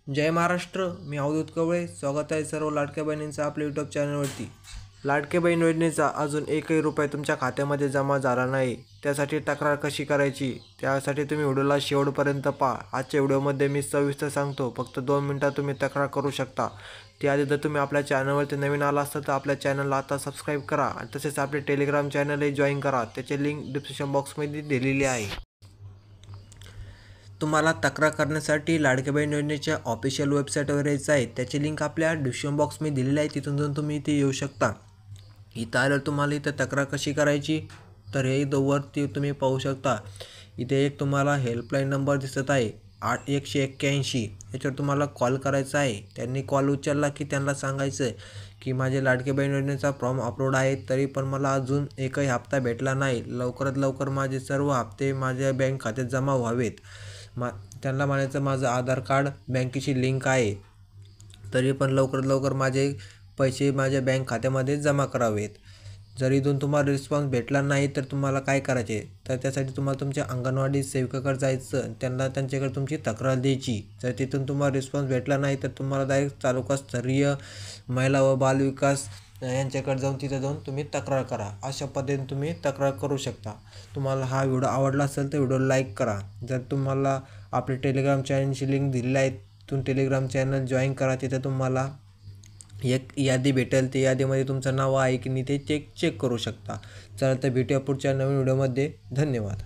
जय महाराष्ट्र. मी अवधूत कवळे. स्वागत आहे सर्व लाडक्या बहिणींचं आपल्या यूट्यूब चॅनलवरती. लाडक्या बहीण योजनेचा अजून एकही रुपया तुमच्या खात्यामध्ये जमा झाला नाही, त्यासाठी तक्रार कशी करायची, त्यासाठी तुम्ही व्हिडिओला शेवटपर्यंत पहा. आजच्या व्हिडिओमध्ये मी सविस्तर सांगतो. फक्त 2 मिनिटात तुम्ही तक्रार करू शकता. त्याआधी जर तुम्ही आपल्या चॅनलवरती नवीन आला असाल तर आपल्या चॅनलला आता सबस्क्राईब करा आणि तसेच आपले टेलिग्राम चॅनलही जॉईन करा. त्याची लिंक डिस्क्रिप्शन बॉक्समध्ये दिलेली आहे. तुम्हाला तक्रार करण्यासाठी लाडक्या बहीण योजनेच्या ऑफिशियल वेबसाईटवर यायचं आहे. त्याची लिंक आपल्या डिस्क्रिप्शन बॉक्समध्ये दिलेली आहे. तिथून जाऊन तुम्ही इथे येऊ शकता. इथं आल्यावर तुम्हाला इथं तक्रार कशी करायची तर हे वरती तुम्ही पाहू शकता. इथे एक तुम्हाला हेल्पलाईन नंबर दिसत आहे 181. याच्यावर तुम्हाला कॉल करायचा आहे. त्यांनी कॉल उचलला की त्यांना सांगायचं की माझे लाडके बहीण योजनेचा फॉर्म अपलोड आहे, तरी पण मला अजून एकही हप्ता भेटला नाही. लवकरात लवकर माझे सर्व हप्ते माझ्या बँक खात्यात जमा व्हावेत. त्यांना म्हणायचं माझं आधार कार्ड बँकेची लिंक आहे, तरी पण लवकरात लवकर माझे पैसे माझ्या बँक खात्यामध्ये जमा करावेत. जर इथून तुम्हाला रिस्पॉन्स भेटला नाही तर तुम्हाला काय करायचे तर त्यासाठी तुम्हाला तुमच्या अंगणवाडी सेविकाकडे जायचं. त्यांच्याकडे तुमची तक्रार द्यायची. जर तिथून तुम्हाला रिस्पॉन्स भेटला नाही तर तुम्हाला डायरेक्ट तालुकास्तरीय महिला व बालविकास यांच्याकडे जाऊन तिथं जाऊन तुम्ही तक्रार करा. अशा पद्धतीने तुम्ही तक्रार करू शकता. तुम्हाला हा व्हिडिओ आवडला असेल तर व्हिडिओ लाईक करा. जर तुम्हाला आपले टेलिग्राम चॅनलची लिंक दिलेली आहे, तुम्ही टेलिग्राम चॅनल जॉईन करा. तिथे तुम्हाला एक यादी भेटेल. त्या यादीमध्ये तुमचं नाव आहे की नाही ते चेक करू शकता. चला तर भेटूया पुढच्या नवीन व्हिडिओमध्ये. धन्यवाद.